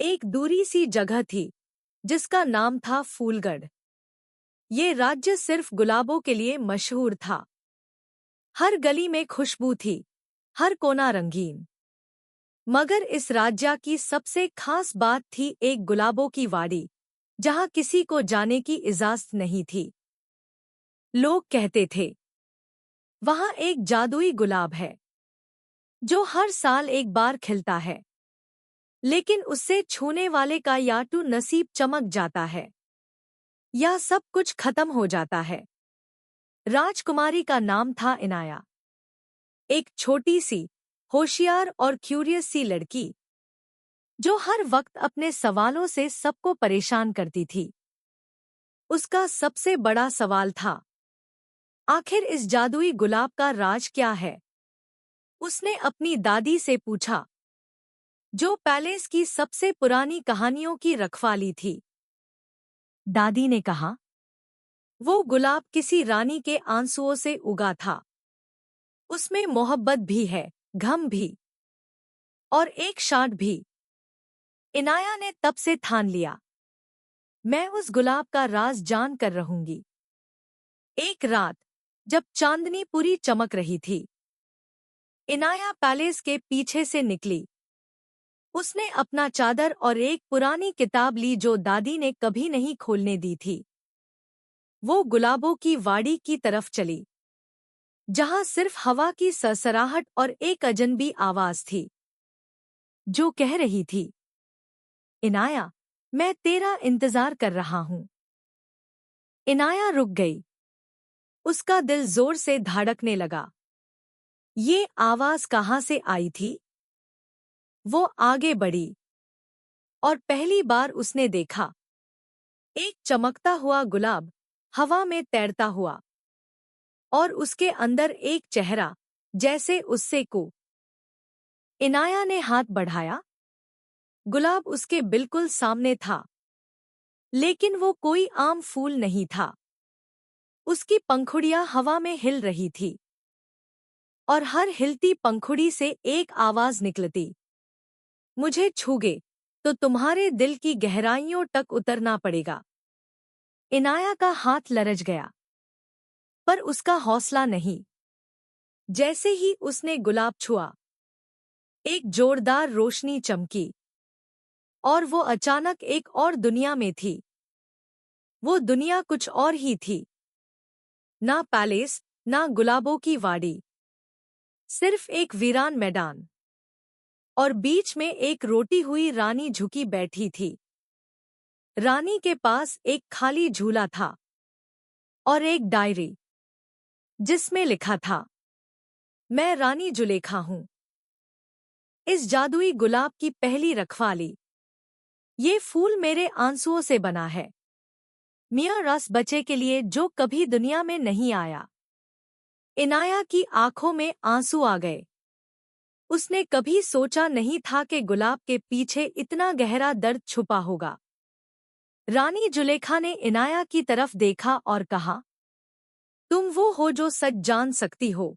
एक दूरी सी जगह थी जिसका नाम था फूलगढ़। ये राज्य सिर्फ गुलाबों के लिए मशहूर था। हर गली में खुशबू थी, हर कोना रंगीन। मगर इस राज्य की सबसे खास बात थी एक गुलाबों की वाड़ी, जहां किसी को जाने की इजाजत नहीं थी। लोग कहते थे, वहां एक जादुई गुलाब है जो हर साल एक बार खिलता है, लेकिन उससे छूने वाले का या तो नसीब चमक जाता है या सब कुछ खत्म हो जाता है। राजकुमारी का नाम था इनाया, एक छोटी सी, होशियार और क्यूरियस सी लड़की जो हर वक्त अपने सवालों से सबको परेशान करती थी। उसका सबसे बड़ा सवाल था, आखिर इस जादुई गुलाब का राज क्या है? उसने अपनी दादी से पूछा, जो पैलेस की सबसे पुरानी कहानियों की रखवाली थी। दादी ने कहा, वो गुलाब किसी रानी के आंसुओं से उगा था। उसमें मोहब्बत भी है, गम भी, और एक शाट भी। इनाया ने तब से ठान लिया, मैं उस गुलाब का राज जान कर रहूंगी। एक रात, जब चांदनी पूरी चमक रही थी, इनाया पैलेस के पीछे से निकली। उसने अपना चादर और एक पुरानी किताब ली जो दादी ने कभी नहीं खोलने दी थी। वो गुलाबों की वाड़ी की तरफ चली, जहां सिर्फ हवा की सरसराहट और एक अजनबी आवाज थी जो कह रही थी, इनाया, मैं तेरा इंतजार कर रहा हूं। इनाया रुक गई। उसका दिल जोर से धड़कने लगा। ये आवाज कहाँ से आई थी? वो आगे बढ़ी और पहली बार उसने देखा एक चमकता हुआ गुलाब हवा में तैरता हुआ, और उसके अंदर एक चेहरा जैसे उससे को। इनाया ने हाथ बढ़ाया। गुलाब उसके बिल्कुल सामने था, लेकिन वो कोई आम फूल नहीं था। उसकी पंखुड़ियां हवा में हिल रही थी, और हर हिलती पंखुड़ी से एक आवाज निकलती, मुझे छूगे तो तुम्हारे दिल की गहराइयों तक उतरना पड़ेगा। इनाया का हाथ लरज गया, पर उसका हौसला नहीं। जैसे ही उसने गुलाब छुआ, एक जोरदार रोशनी चमकी, और वो अचानक एक और दुनिया में थी। वो दुनिया कुछ और ही थी। ना पैलेस, ना गुलाबों की वाड़ी, सिर्फ एक वीरान मैदान, और बीच में एक रोटी हुई रानी झुकी बैठी थी। रानी के पास एक खाली झूला था और एक डायरी जिसमें लिखा था, मैं रानी जुलेखा हूं, इस जादुई गुलाब की पहली रखवाली। ये फूल मेरे आंसुओं से बना है, मियां रस बचे के लिए जो कभी दुनिया में नहीं आया। इनाया की आंखों में आंसू आ गए। उसने कभी सोचा नहीं था कि गुलाब के पीछे इतना गहरा दर्द छुपा होगा। रानी जुलेखा ने इनाया की तरफ देखा और कहा, तुम वो हो जो सच जान सकती हो,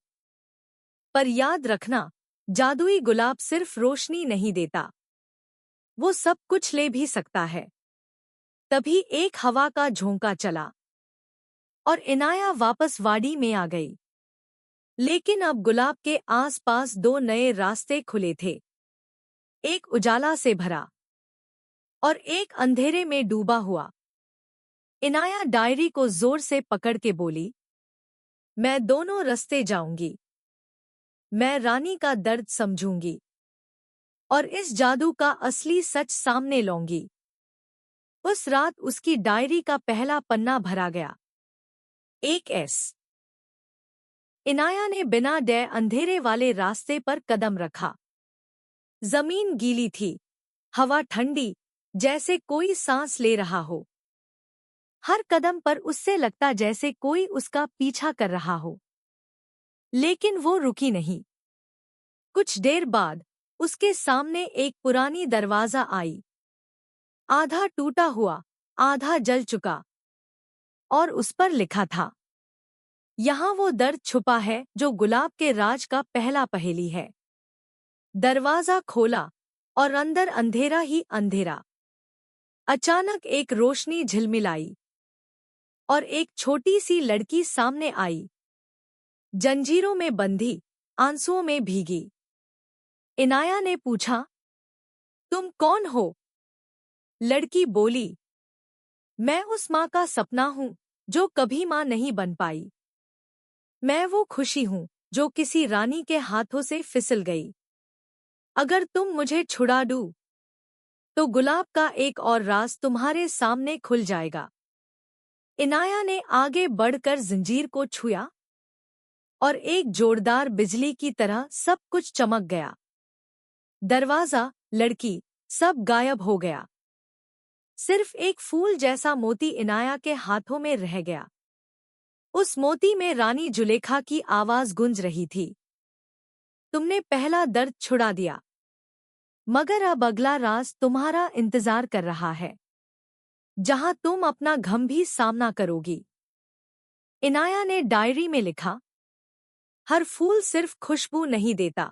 पर याद रखना, जादुई गुलाब सिर्फ रोशनी नहीं देता, वो सब कुछ ले भी सकता है। तभी एक हवा का झोंका चला और इनाया वापस वाड़ी में आ गई। लेकिन अब गुलाब के आसपास दो नए रास्ते खुले थे, एक उजाला से भरा और एक अंधेरे में डूबा हुआ। इनाया डायरी को जोर से पकड़ के बोली, मैं दोनों रास्ते जाऊंगी। मैं रानी का दर्द समझूंगी और इस जादू का असली सच सामने लाऊंगी। उस रात उसकी डायरी का पहला पन्ना भरा गया, एक एस। इनाया ने बिना डे अंधेरे वाले रास्ते पर कदम रखा। जमीन गीली थी, हवा ठंडी, जैसे कोई सांस ले रहा हो। हर कदम पर उससे लगता जैसे कोई उसका पीछा कर रहा हो। लेकिन वो रुकी नहीं। कुछ देर बाद उसके सामने एक पुरानी दरवाजा आई, आधा टूटा हुआ, आधा जल चुका, और उस पर लिखा था, यहाँ वो दर्द छुपा है जो गुलाब के राज का पहला पहेली है। दरवाजा खोला और अंदर अंधेरा ही अंधेरा। अचानक एक रोशनी झिलमिलाई और एक छोटी सी लड़की सामने आई, जंजीरों में बंधी, आंसुओं में भीगी। इनाया ने पूछा, तुम कौन हो? लड़की बोली, मैं उस माँ का सपना हूँ जो कभी माँ नहीं बन पाई। मैं वो खुशी हूँ जो किसी रानी के हाथों से फिसल गई। अगर तुम मुझे छुड़ा दो तो गुलाब का एक और राज तुम्हारे सामने खुल जाएगा। इनाया ने आगे बढ़कर जंजीर को छुआ और एक जोरदार बिजली की तरह सब कुछ चमक गया। दरवाजा, लड़की, सब गायब हो गया। सिर्फ एक फूल जैसा मोती इनाया के हाथों में रह गया। उस मोती में रानी जुलेखा की आवाज गूंज रही थी, तुमने पहला दर्द छुड़ा दिया, मगर अब अगला राज तुम्हारा इंतजार कर रहा है, जहां तुम अपना गंभीर सामना करोगी। इनाया ने डायरी में लिखा, हर फूल सिर्फ खुशबू नहीं देता,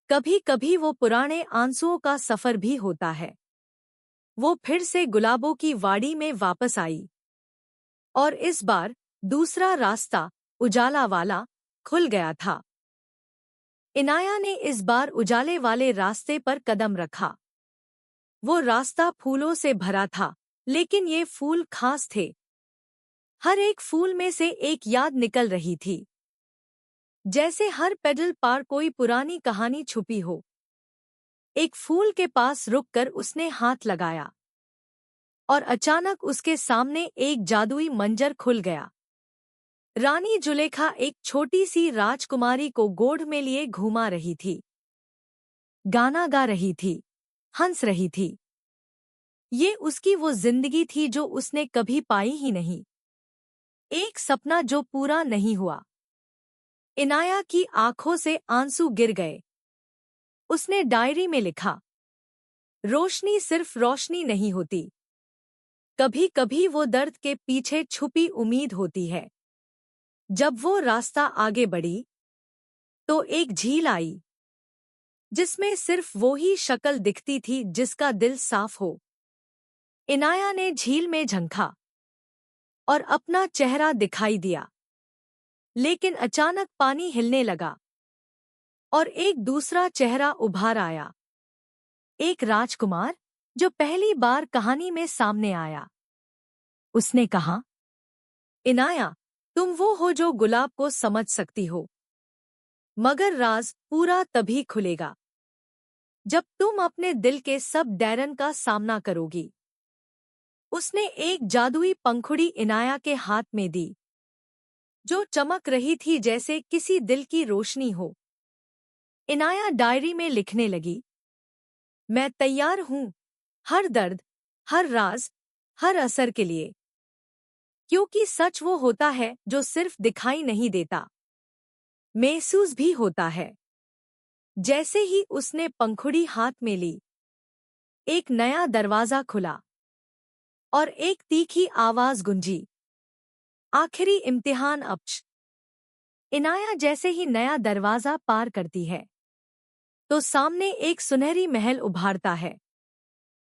कभी कभी वो पुराने आंसुओं का सफर भी होता है। वो फिर से गुलाबों की वाड़ी में वापस आई और इस बार दूसरा रास्ता, उजाला वाला, खुल गया था। इनाया ने इस बार उजाले वाले रास्ते पर कदम रखा। वो रास्ता फूलों से भरा था, लेकिन ये फूल खास थे। हर एक फूल में से एक याद निकल रही थी, जैसे हर पेडल पार कोई पुरानी कहानी छुपी हो। एक फूल के पास रुककर उसने हाथ लगाया और अचानक उसके सामने एक जादुई मंजर खुल गया। रानी जुलेखा एक छोटी सी राजकुमारी को गोद में लिए घुमा रही थी, गाना गा रही थी, हंस रही थी। ये उसकी वो जिंदगी थी जो उसने कभी पाई ही नहीं, एक सपना जो पूरा नहीं हुआ। इनाया की आंखों से आंसू गिर गए। उसने डायरी में लिखा, रोशनी सिर्फ रोशनी नहीं होती, कभी कभी वो दर्द के पीछे छुपी उम्मीद होती है। जब वो रास्ता आगे बढ़ी तो एक झील आई, जिसमें सिर्फ वो ही शक्ल दिखती थी जिसका दिल साफ हो। इनाया ने झील में झंका और अपना चेहरा दिखाई दिया, लेकिन अचानक पानी हिलने लगा और एक दूसरा चेहरा उभार आया, एक राजकुमार जो पहली बार कहानी में सामने आया। उसने कहा, इनाया, तुम वो हो जो गुलाब को समझ सकती हो, मगर राज पूरा तभी खुलेगा जब तुम अपने दिल के सब डैरन का सामना करोगी। उसने एक जादुई पंखुड़ी इनाया के हाथ में दी, जो चमक रही थी जैसे किसी दिल की रोशनी हो। इनाया डायरी में लिखने लगी, मैं तैयार हूं, हर दर्द, हर राज, हर असर के लिए। क्योंकि सच वो होता है जो सिर्फ दिखाई नहीं देता, महसूस भी होता है। जैसे ही उसने पंखुड़ी हाथ में ली, एक नया दरवाजा खुला और एक तीखी आवाज गूंजी, आखिरी इम्तिहान अब्श। इनाया जैसे ही नया दरवाजा पार करती है तो सामने एक सुनहरी महल उभारता है।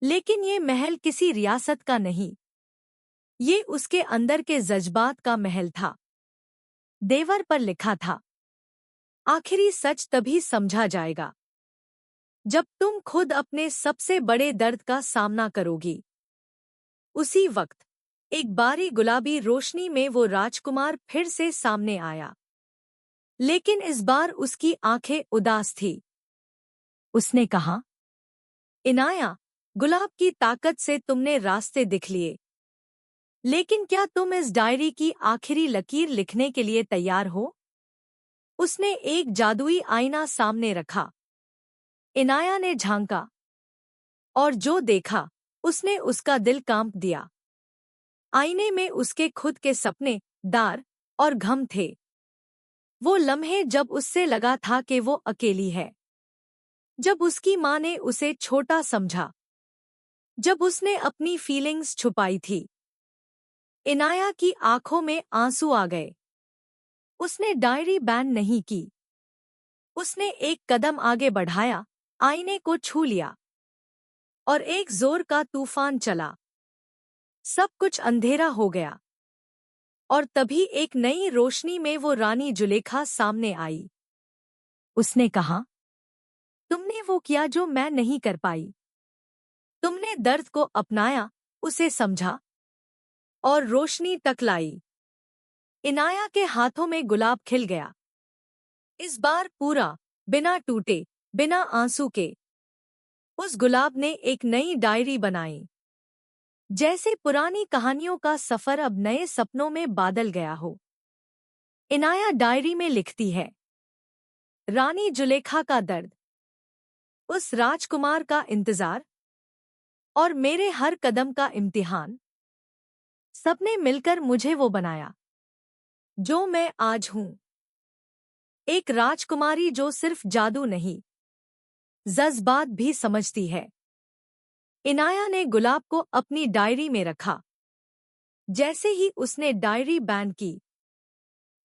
लेकिन ये महल किसी रियासत का नहीं, ये उसके अंदर के जज्बात का महल था। देवर पर लिखा था, आखिरी सच तभी समझा जाएगा जब तुम खुद अपने सबसे बड़े दर्द का सामना करोगी। उसी वक्त एक बारी गुलाबी रोशनी में वो राजकुमार फिर से सामने आया, लेकिन इस बार उसकी आंखें उदास थी। उसने कहा, इनाया, गुलाब की ताकत से तुमने रास्ते दिख लिए, लेकिन क्या तुम इस डायरी की आखिरी लकीर लिखने के लिए तैयार हो? उसने एक जादुई आईना सामने रखा। इनाया ने झांका और जो देखा उसने उसका दिल कांप दिया। आईने में उसके खुद के सपने, दार और गम थे। वो लम्हे जब उससे लगा था कि वो अकेली है, जब उसकी माँ ने उसे छोटा समझा, जब उसने अपनी फीलिंग्स छुपाई थी। इनाया की आंखों में आंसू आ गए। उसने डायरी बैन नहीं की। उसने एक कदम आगे बढ़ाया आईने को छू लिया और एक जोर का तूफान चला। सब कुछ अंधेरा हो गया और तभी एक नई रोशनी में वो रानी जुलेखा सामने आई। उसने कहा, तुमने वो किया जो मैं नहीं कर पाई। तुमने दर्द को अपनाया, उसे समझा और रोशनी तक लाई। इनाया के हाथों में गुलाब खिल गया। इस बार पूरा, बिना टूटे, बिना आंसू के। उस गुलाब ने एक नई डायरी बनाई। जैसे पुरानी कहानियों का सफर अब नए सपनों में बादल गया हो। इनाया डायरी में लिखती है, रानी जुलेखा का दर्द, उस राजकुमार का इंतजार और मेरे हर कदम का इम्तिहान, सबने मिलकर मुझे वो बनाया जो मैं आज हूं। एक राजकुमारी जो सिर्फ जादू नहीं, जज्बात भी समझती है। इनाया ने गुलाब को अपनी डायरी में रखा। जैसे ही उसने डायरी बैन की,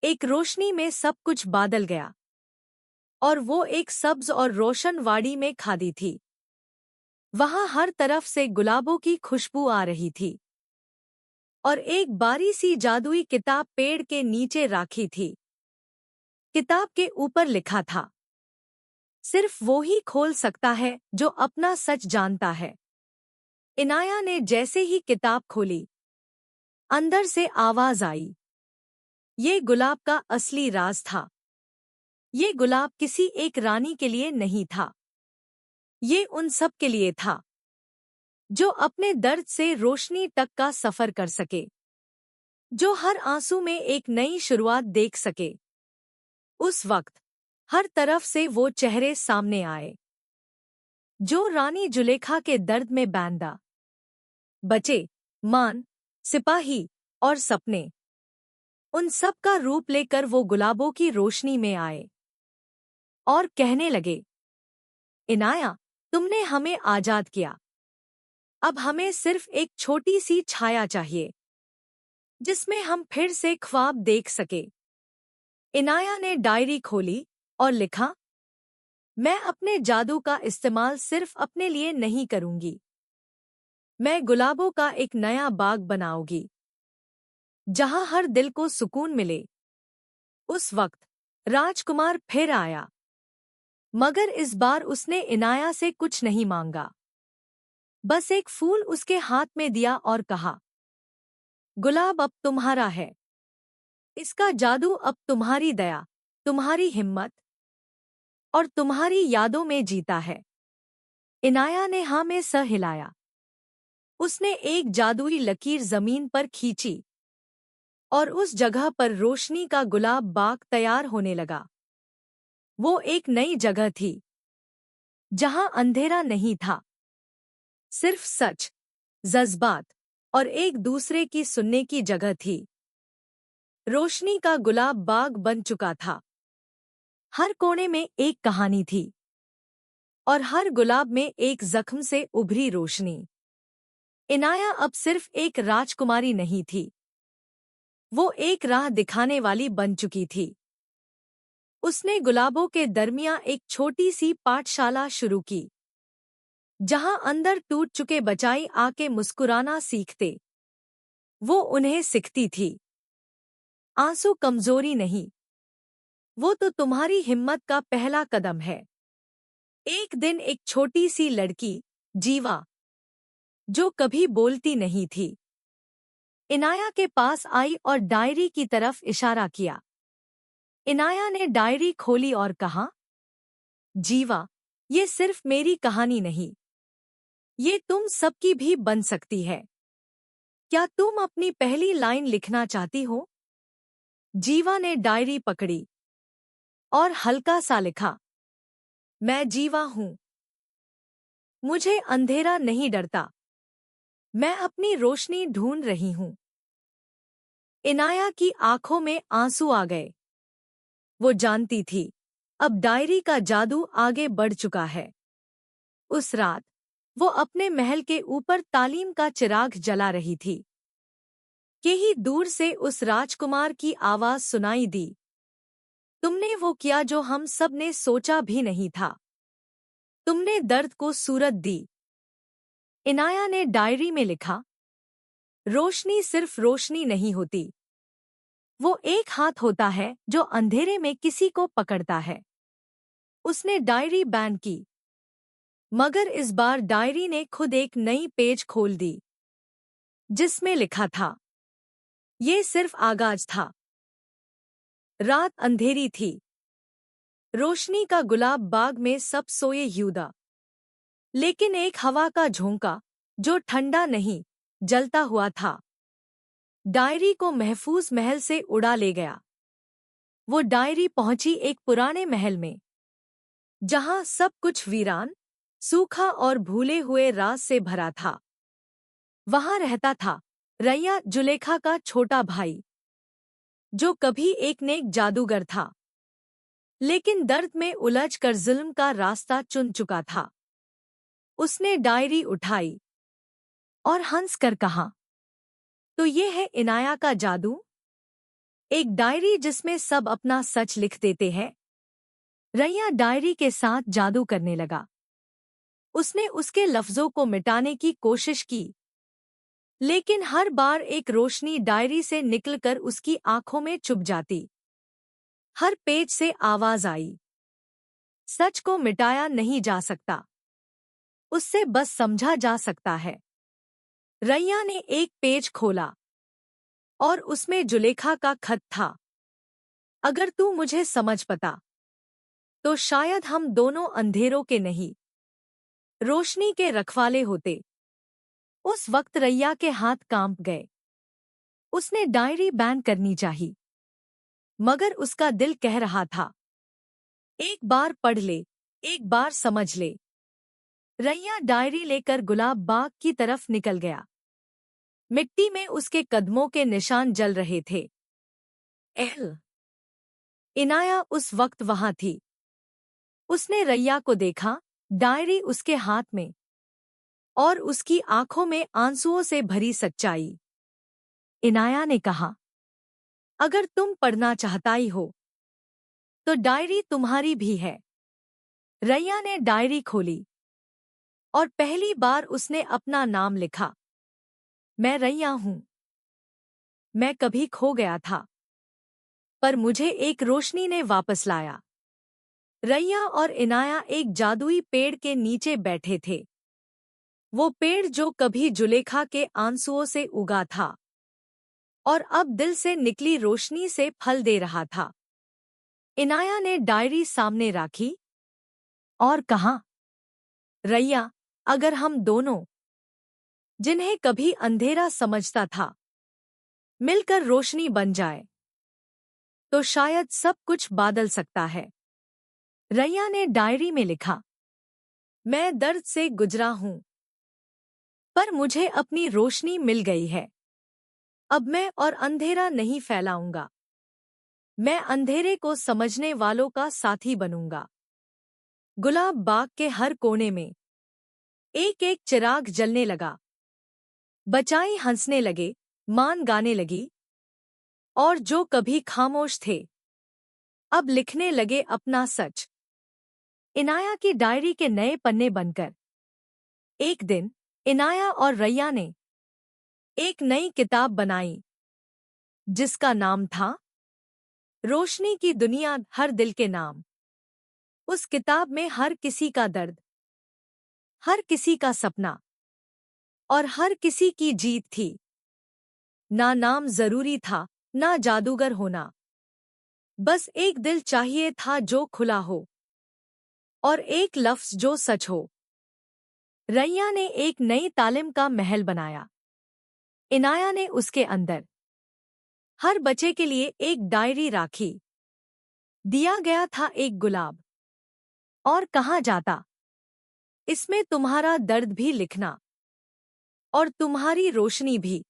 एक रोशनी में सब कुछ बादल गया और वो एक सब्ज और रोशन वाड़ी में खादी थी। वहां हर तरफ से गुलाबों की खुशबू आ रही थी और एक बारी सी जादुई किताब पेड़ के नीचे राखी थी। किताब के ऊपर लिखा था, सिर्फ वो ही खोल सकता है जो अपना सच जानता है। इनाया ने जैसे ही किताब खोली, अंदर से आवाज आई, ये गुलाब का असली राज था। ये गुलाब किसी एक रानी के लिए नहीं था, ये उन सब के लिए था जो अपने दर्द से रोशनी तक का सफर कर सके, जो हर आंसू में एक नई शुरुआत देख सके। उस वक्त हर तरफ से वो चेहरे सामने आए जो रानी जुलेखा के दर्द में बैंदा, बचे, मान, सिपाही और सपने, उन सब का रूप लेकर वो गुलाबों की रोशनी में आए और कहने लगे, इनाया, तुमने हमें आजाद किया। अब हमें सिर्फ एक छोटी सी छाया चाहिए जिसमें हम फिर से ख्वाब देख सके। इनाया ने डायरी खोली और लिखा, मैं अपने जादू का इस्तेमाल सिर्फ अपने लिए नहीं करूंगी। मैं गुलाबों का एक नया बाग बनाऊंगी जहां हर दिल को सुकून मिले। उस वक्त राजकुमार फिर आया, मगर इस बार उसने इनाया से कुछ नहीं मांगा। बस एक फूल उसके हाथ में दिया और कहा, गुलाब अब तुम्हारा है। इसका जादू अब तुम्हारी दया, तुम्हारी हिम्मत और तुम्हारी यादों में जीता है। इनाया ने हाँ में सर हिलाया। उसने एक जादुई लकीर जमीन पर खींची और उस जगह पर रोशनी का गुलाब बाग तैयार होने लगा। वो एक नई जगह थी जहां अंधेरा नहीं था, सिर्फ सच, जज्बात और एक दूसरे की सुनने की जगह थी। रोशनी का गुलाब बाग बन चुका था। हर कोने में एक कहानी थी और हर गुलाब में एक जख्म से उभरी रोशनी। इनाया अब सिर्फ एक राजकुमारी नहीं थी, वो एक राह दिखाने वाली बन चुकी थी। उसने गुलाबों के दरमियां एक छोटी सी पाठशाला शुरू की जहां अंदर टूट चुके बच्चे आके मुस्कुराना सीखते। वो उन्हें सिखती थी, आंसू कमजोरी नहीं, वो तो तुम्हारी हिम्मत का पहला कदम है। एक दिन एक छोटी सी लड़की, जीवा, जो कभी बोलती नहीं थी, इनाया के पास आई और डायरी की तरफ इशारा किया। इनाया ने डायरी खोली और कहा, जीवा, ये सिर्फ मेरी कहानी नहीं, ये तुम सबकी भी बन सकती है। क्या तुम अपनी पहली लाइन लिखना चाहती हो? जीवा ने डायरी पकड़ी और हल्का सा लिखा, मैं जीवा हूं। मुझे अंधेरा नहीं डरता। मैं अपनी रोशनी ढूंढ रही हूं। इनाया की आंखों में आंसू आ गए। वो जानती थी, अब डायरी का जादू आगे बढ़ चुका है। उस रात वो अपने महल के ऊपर तालीम का चिराग जला रही थी कि ही दूर से उस राजकुमार की आवाज सुनाई दी, तुमने वो किया जो हम सब ने सोचा भी नहीं था। तुमने दर्द को सूरत दी। इनाया ने डायरी में लिखा, रोशनी सिर्फ रोशनी नहीं होती, वो एक हाथ होता है जो अंधेरे में किसी को पकड़ता है। उसने डायरी बैन की, मगर इस बार डायरी ने खुद एक नई पेज खोल दी, जिसमें लिखा था, ये सिर्फ आगाज था। रात अंधेरी थी। रोशनी का गुलाब बाग में सब सोए यूदा। लेकिन एक हवा का झोंका, जो ठंडा नहीं, जलता हुआ था, डायरी को महफूज महल से उड़ा ले गया। वो डायरी पहुंची एक पुराने महल में, जहां सब कुछ वीरान, सूखा और भूले हुए राज से भरा था। वहां रहता था रैया, जुलेखा का छोटा भाई, जो कभी एक नेक जादूगर था, लेकिन दर्द में उलझकर जुल्म का रास्ता चुन चुका था। उसने डायरी उठाई और हंस कर कहा, तो ये है इनाया का जादू, एक डायरी जिसमें सब अपना सच लिख देते हैं। रैया डायरी के साथ जादू करने लगा। उसने उसके लफ्जों को मिटाने की कोशिश की, लेकिन हर बार एक रोशनी डायरी से निकलकर उसकी आंखों में चुभ जाती। हर पेज से आवाज आई, सच को मिटाया नहीं जा सकता, उससे बस समझा जा सकता है। रैया ने एक पेज खोला और उसमें जुलेखा का खत था। अगर तू मुझे समझ पाता, तो शायद हम दोनों अंधेरों के नहीं, रोशनी के रखवाले होते। उस वक्त रैया के हाथ कांप गए। उसने डायरी बैन करनी चाहिए, मगर उसका दिल कह रहा था, एक बार पढ़ ले, एक बार समझ ले। रैया डायरी लेकर गुलाब बाग की तरफ निकल गया। मिट्टी में उसके कदमों के निशान जल रहे थे। एह! इनाया उस वक्त वहां थी। उसने रैया को देखा, डायरी उसके हाथ में, और उसकी आंखों में आंसुओं से भरी सच्चाई। इनाया ने कहा, अगर तुम पढ़ना चाहता ही हो, तो डायरी तुम्हारी भी है। रैया ने डायरी खोली और पहली बार उसने अपना नाम लिखा। मैं रैया हूं। मैं कभी खो गया था, पर मुझे एक रोशनी ने वापस लाया। रैया और इनाया एक जादुई पेड़ के नीचे बैठे थे। वो पेड़ जो कभी जुलेखा के आंसुओं से उगा था और अब दिल से निकली रोशनी से फल दे रहा था। इनाया ने डायरी सामने रखी और कहा, रैया, अगर हम दोनों, जिन्हें कभी अंधेरा समझता था, मिलकर रोशनी बन जाए, तो शायद सब कुछ बदल सकता है। रैया ने डायरी में लिखा, मैं दर्द से गुजरा हूं, पर मुझे अपनी रोशनी मिल गई है। अब मैं और अंधेरा नहीं फैलाऊंगा। मैं अंधेरे को समझने वालों का साथी बनूंगा। गुलाब बाग के हर कोने में एक एक चिराग जलने लगा। बचाई हंसने लगे, मान गाने लगी, और जो कभी खामोश थे, अब लिखने लगे अपना सच। इनाया की डायरी के नए पन्ने बनकर एक दिन इनाया और रैया ने एक नई किताब बनाई, जिसका नाम था रोशनी की दुनिया, हर दिल के नाम। उस किताब में हर किसी का दर्द, हर किसी का सपना और हर किसी की जीत थी। ना नाम जरूरी था, ना जादूगर होना, बस एक दिल चाहिए था जो खुला हो, और एक लफ्ज जो सच हो। रैया ने एक नई तालीम का महल बनाया। इनाया ने उसके अंदर हर बच्चे के लिए एक डायरी राखी। दिया गया था एक गुलाब, और कहा जाता, इसमें तुम्हारा दर्द भी लिखना, और तुम्हारी रोशनी भी।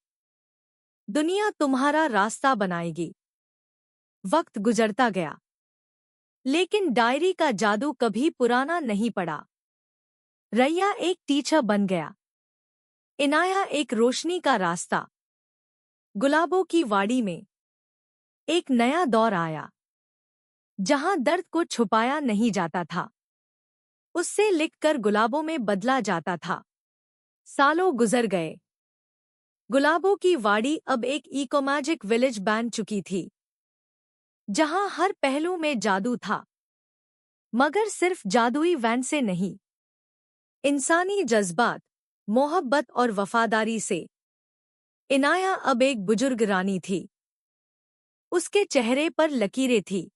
दुनिया तुम्हारा रास्ता बनाएगी। वक्त गुजरता गया, लेकिन डायरी का जादू कभी पुराना नहीं पड़ा। रैया एक टीचर बन गया, इनाया एक रोशनी का रास्ता। गुलाबों की वाड़ी में एक नया दौर आया, जहां दर्द को छुपाया नहीं जाता था, उससे लिखकर गुलाबों में बदला जाता था। सालों गुजर गए। गुलाबों की वाड़ी अब एक इकोमैजिक विलेज बन चुकी थी, जहां हर पहलू में जादू था, मगर सिर्फ जादुई वैन से नहीं, इंसानी जज्बात, मोहब्बत और वफादारी से। इनाया अब एक बुजुर्ग रानी थी। उसके चेहरे पर लकीरें थी,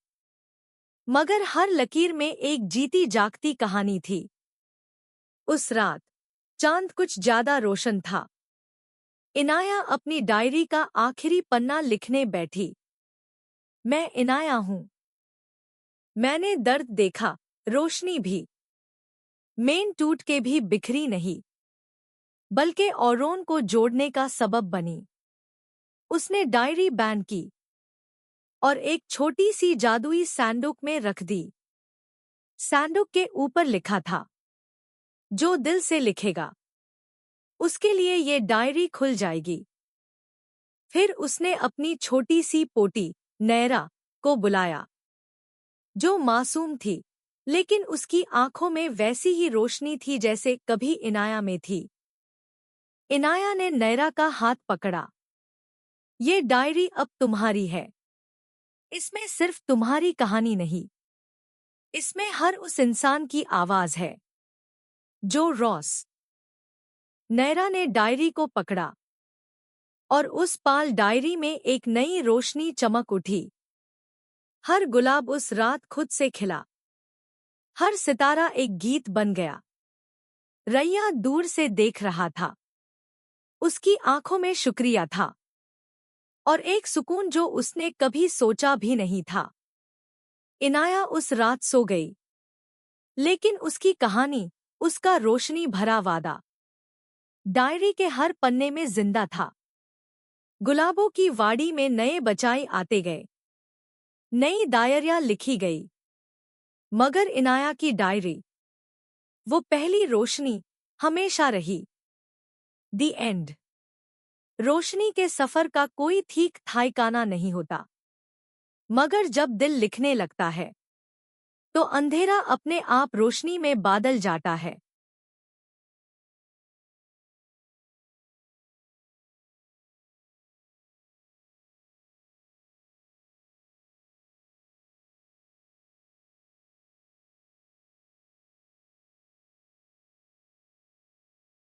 मगर हर लकीर में एक जीती जागती कहानी थी। उस रात चांद कुछ ज्यादा रोशन था। इनाया अपनी डायरी का आखिरी पन्ना लिखने बैठी। मैं इनाया हूं। मैंने दर्द देखा, रोशनी भी। मेन टूट के भी बिखरी नहीं, बल्कि औरों को जोड़ने का सबब बनी। उसने डायरी बैन की और एक छोटी सी जादुई सैंडुक में रख दी। सैंडुक के ऊपर लिखा था, जो दिल से लिखेगा, उसके लिए ये डायरी खुल जाएगी। फिर उसने अपनी छोटी सी पोटी नैरा को बुलाया, जो मासूम थी, लेकिन उसकी आंखों में वैसी ही रोशनी थी जैसे कभी इनाया में थी। इनाया ने नैरा का हाथ पकड़ा। ये डायरी अब तुम्हारी है। इसमें सिर्फ तुम्हारी कहानी नहीं, इसमें हर उस इंसान की आवाज है जो रॉस। नैरा ने डायरी को पकड़ा और उस पाल डायरी में एक नई रोशनी चमक उठी। हर गुलाब उस रात खुद से खिला। हर सितारा एक गीत बन गया। रैया दूर से देख रहा था। उसकी आंखों में शुक्रिया था और एक सुकून जो उसने कभी सोचा भी नहीं था। इनाया उस रात सो गई, लेकिन उसकी कहानी, उसका रोशनी भरा वादा, डायरी के हर पन्ने में जिंदा था। गुलाबों की वाड़ी में नए बचाई आते गए, नई डायरियां लिखी गई, मगर इनाया की डायरी, वो पहली रोशनी, हमेशा रही। दी एंड। रोशनी के सफर का कोई ठीक ठिकाना नहीं होता, मगर जब दिल लिखने लगता है, तो अंधेरा अपने आप रोशनी में बादल जाता है।